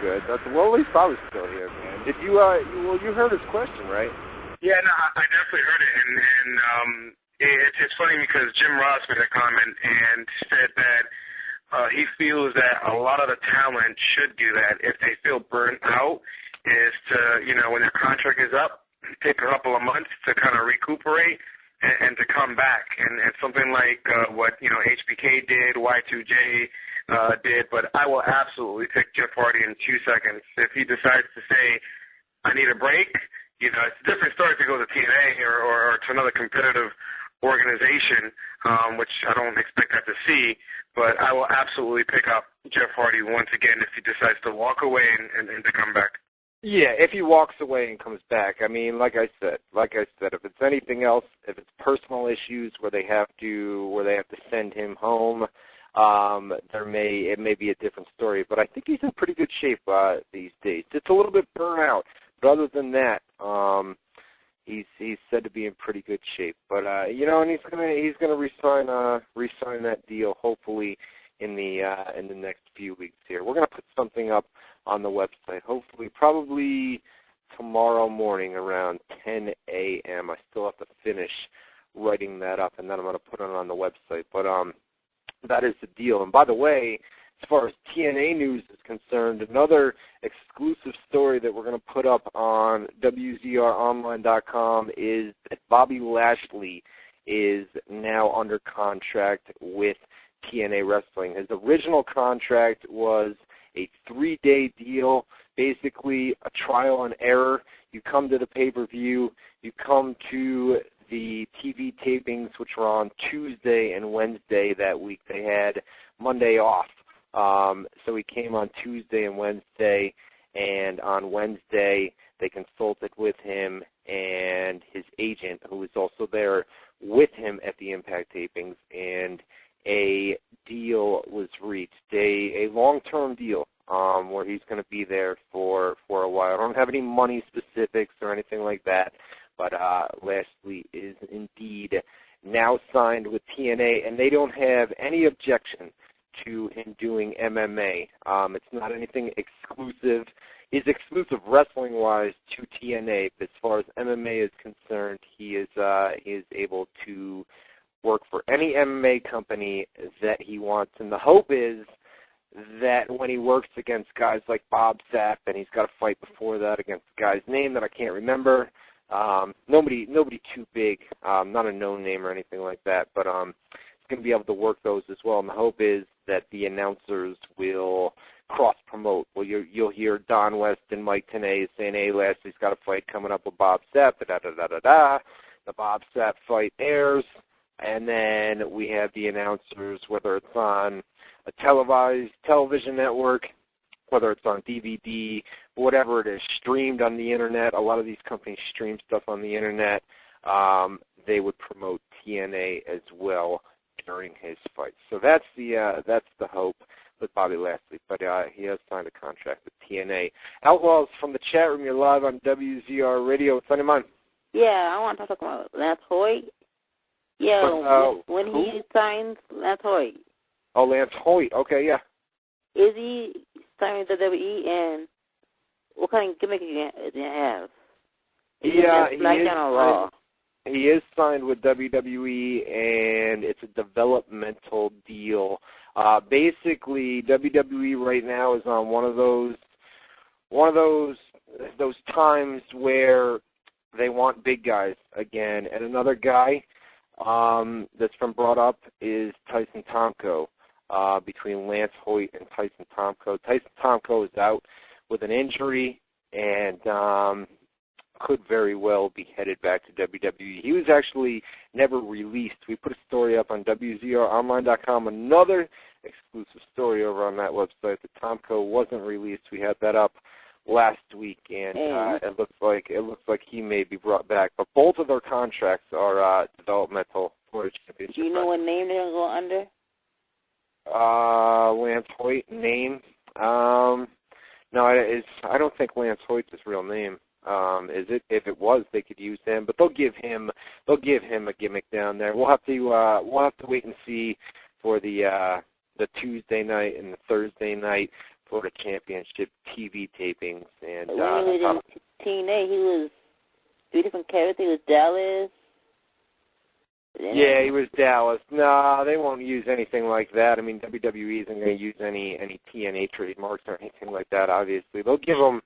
good. Well, at least I was still here, man. Did you? You heard his question, right? Yeah, no, I definitely heard it, and it's funny because Jim Ross made a comment and said that he feels that a lot of the talent should do that if they feel burnt out, is to, when their contract is up, take a couple of months to kind of recuperate and to come back. And something like what, HBK did, Y2J did, but I will absolutely pick Jeff Hardy in 2 seconds. If he decides to say, I need a break, it's a different story if he goes to TNA or to another competitive organization, which I don't expect that to see, but I will absolutely pick up Jeff Hardy once again if he decides to walk away and to come back. Yeah, if he walks away and comes back. I mean, like I said, if it's anything else, if it's personal issues where they have to send him home, it may be a different story. But I think he's in pretty good shape these days. It's a little bit burnt out, but other than that, he's said to be in pretty good shape. But and he's gonna resign that deal hopefully in the next few weeks here. We're gonna put something up on the website, hopefully, probably tomorrow morning around 10 a.m. I still have to finish writing that up, and then I'm going to put it on the website. But that is the deal. And by the way, as far as TNA news is concerned, another exclusive story that we're going to put up on WZROnline.com is that Bobby Lashley is now under contract with TNA Wrestling. His original contract was a 3-day deal, basically a trial and error. You come to the pay-per-view, you come to the TV tapings, which were on Tuesday and Wednesday that week. They had Monday off. So he came on Tuesday and Wednesday, and on Wednesday they consulted with him and his agent, who was also there with him at the Impact tapings, and a deal was reached, a long-term deal where he's going to be there for a while. I don't have any money specifics or anything like that, but Lashley is indeed now signed with TNA, and they don't have any objection to him doing MMA. It's not anything exclusive. He's exclusive wrestling-wise to TNA, but as far as MMA is concerned, he is able to work for any MMA company that he wants, and the hope is that when he works against guys like Bob Sapp, and he's got a fight before that against a guy's name that I can't remember, nobody too big, not a known name or anything like that, but he's going to be able to work those as well, and the hope is that the announcers will cross-promote. Well, you'll hear Don West and Mike Tenay saying, hey, Lashley's got a fight coming up with Bob Sapp, da-da-da-da-da. The Bob Sapp fight airs, and then we have the announcers, whether it's on a televised television network, whether it's on DVD, whatever it is, streamed on the Internet. A lot of these companies stream stuff on the Internet. They would promote TNA as well during his fight. So that's the hope with Bobby Lashley. But he has signed a contract with TNA. Outlaws from the chat room, you're live on WZR Radio. What's on your mind? Yeah, I want to talk about Lance Hoyt. Yeah, when he signs Lance Hoyt. Oh, Lance Hoyt. Okay, yeah. Is he signing with the WWE, and what kind of gimmick does he have? He is signed with WWE, and it's a developmental deal. Basically, WWE right now is on one of those times where they want big guys again. And another guy that's been brought up is Tyson Tomko. Between Lance Hoyt and Tyson Tomko. Tyson Tomko is out with an injury and could very well be headed back to WWE. He was actually never released. We put a story up on WZROnline.com, another exclusive story over on that website that Tomko wasn't released. We had that up last week, and it looks like he may be brought back. But both of their contracts are developmental for the championship. Do you know what name they're going to go under? Lance Hoyt name. No, I don't think Lance Hoyt's his real name. Is it? If it was, they could use him, but they'll give him a gimmick down there. We'll have to wait and see for the Tuesday night and the Thursday night for the championship TV tapings. And when he was in TNA, he was 3 different characters. He was Dallas. Yeah, he was Dallas. No, they won't use anything like that. I mean, WWE isn't going to use any TNA trademarks or anything like that. Obviously, they'll give him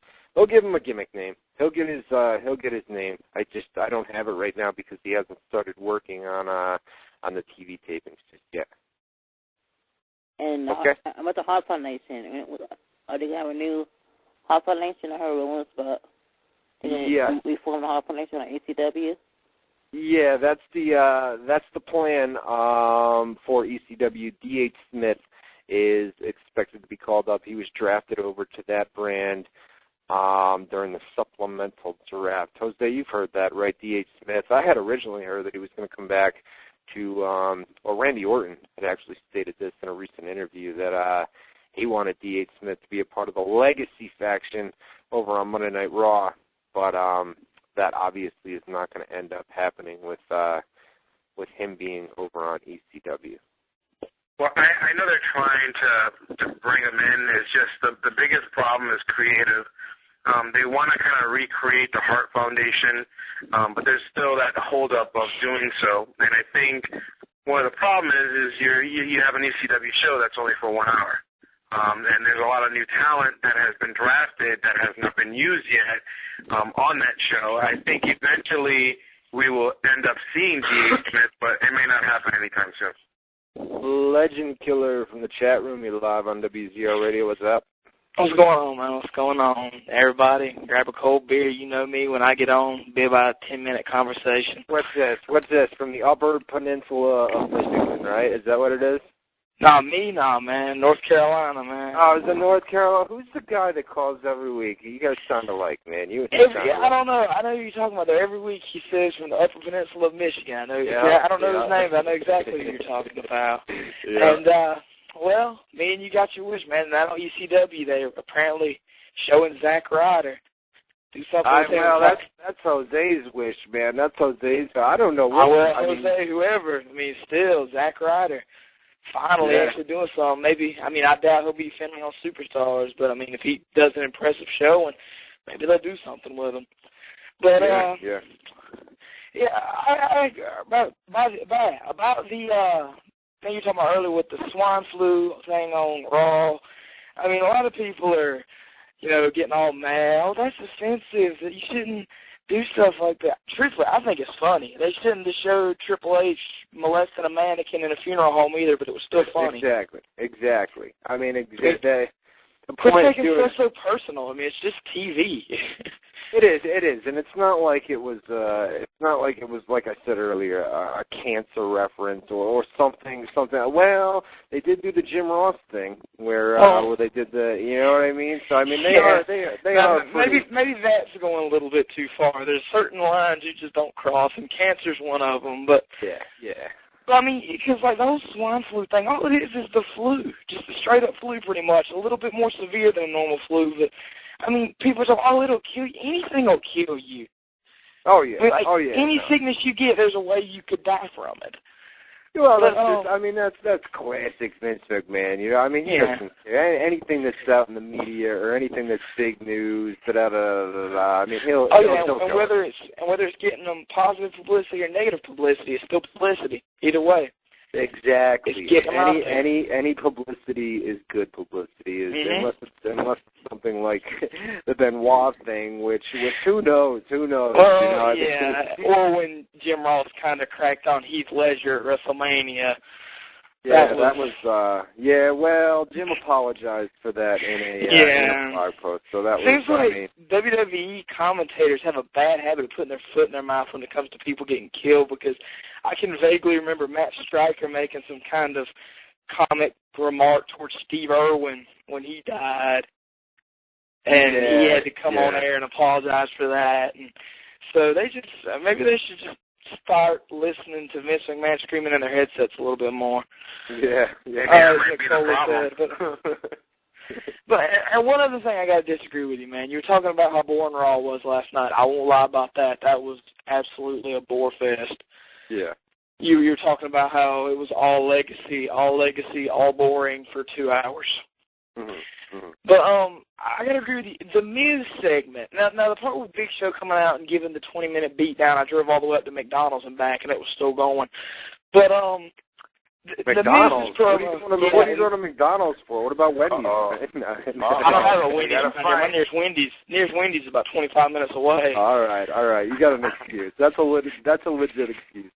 a gimmick name. He'll get his name. I don't have it right now because he hasn't started working on the TV tapings just yet. And okay. About the Hardcore Nation, are they going to have a new Hardcore Nation? I heard rumors about. Yeah. We formed the Hardcore Nation on ECW. Yeah, that's the plan for ECW. D.H. Smith is expected to be called up. He was drafted over to that brand during the supplemental draft. Jose, you've heard that, right? D.H. Smith. I had originally heard that he was going to come back to, Randy Orton had actually stated this in a recent interview, that he wanted D.H. Smith to be a part of the Legacy faction over on Monday Night Raw, but that obviously is not going to end up happening with him being over on ECW. Well, I know they're trying to bring him in. It's just the biggest problem is creative. They want to kind of recreate the Hart Foundation, but there's still that holdup of doing so. And I think one of the problems is you have an ECW show that's only for 1 hour. And there's a lot of new talent that has been drafted that has not been used yet on that show. I think eventually we will end up seeing D.H. Smith, but it may not happen anytime soon. Legend Killer from the chat room. You're live on WZR Radio. What's up? What's going on, man? What's going on? Everybody, grab a cold beer. You know me. When I get on, be about a 10-minute conversation. What's this? From the Upper Peninsula of Michigan, right? Is that what it is? Nah, man. North Carolina, man. Oh, is it North Carolina? Who's the guy that calls every week? You guys sound alike, man. I don't know. I know who you're talking about. There. Every week he says from the Upper Peninsula of Michigan. I know. Yeah, I don't know his name, but I know exactly who you're talking about. Yeah. And, well, me and you got your wish, man. And on ECW, they're apparently showing Zack Ryder. Do something with him. Well, that's Jose's wish, man. That's Jose's. I don't know what. Jose, whoever. I mean, still, Zack Ryder. Finally actually doing something. Maybe, I doubt he'll be defending on Superstars, but, if he does an impressive show, and maybe they'll do something with him. But, about the thing you were talking about earlier with the swine flu thing on Raw, a lot of people are, getting all mad. Oh, that's offensive. You shouldn't do stuff like that. Truthfully, I think it's funny. They shouldn't have showed Triple H molesting a mannequin in a funeral home either, but it was still funny. Exactly. The point is so personal. It's just TV. It is, and it's not like it was. Like I said earlier, a cancer reference or something. Well, they did do the Jim Ross thing where they did the. You know what I mean? So they are. Maybe that's going a little bit too far. There's certain lines you just don't cross, and cancer's one of them. But yeah. But because like the whole swine flu thing, all it is the flu, just a straight up flu, pretty much. A little bit more severe than a normal flu, but. People say, it'll kill you. Anything will kill you. Oh, yeah. Any sickness you get, there's a way you could die from it. Well, that's classic Vince McMahon. Anything that's out in the media or anything that's big news, he'll whether it's getting them positive publicity or negative publicity, it's still publicity. Either way. Exactly. Any publicity is good publicity, unless it's something like the Benoit thing, which who knows? Well, or when Jim Ross kind of cracked on Heath Ledger at WrestleMania. Well, Jim apologized for that in a blog post, so that seems was. Like WWE commentators have a bad habit of putting their foot in their mouth when it comes to people getting killed, because I can vaguely remember Matt Stryker making some kind of comic remark towards Steve Irwin when he died, and he had to come on air and apologize for that, and so they just maybe they should just start listening to Vince McMahon screaming in their headsets a little bit more. But one other thing I got to disagree with you, man. You were talking about how boring Raw was last night. I won't lie about that. That was absolutely a bore fest. Yeah. You were talking about how it was all legacy, all boring for 2 hours. Mm-hmm. But I gotta agree with you. The Miz segment. Now the part with Big Show coming out and giving the 20-minute beatdown, I drove all the way up to McDonald's and back, and it was still going. But McDonald's. What are you going to McDonald's for? What about Wendy's? I don't have a Wendy's. My nearest Wendy's is about 25 minutes away. All right. You got an excuse. That's a legit excuse.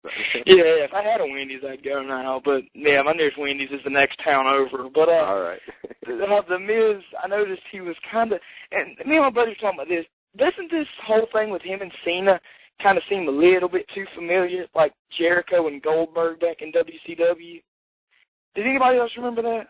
Yeah, if I had a Wendy's, I'd go now. But yeah, my nearest Wendy's is the next town over. But all right. The Miz, I noticed he was kind of, and me and my buddy were talking about this. Doesn't this whole thing with him and Cena kind of seem a little bit too familiar, like Jericho and Goldberg back in WCW? Does anybody else remember that?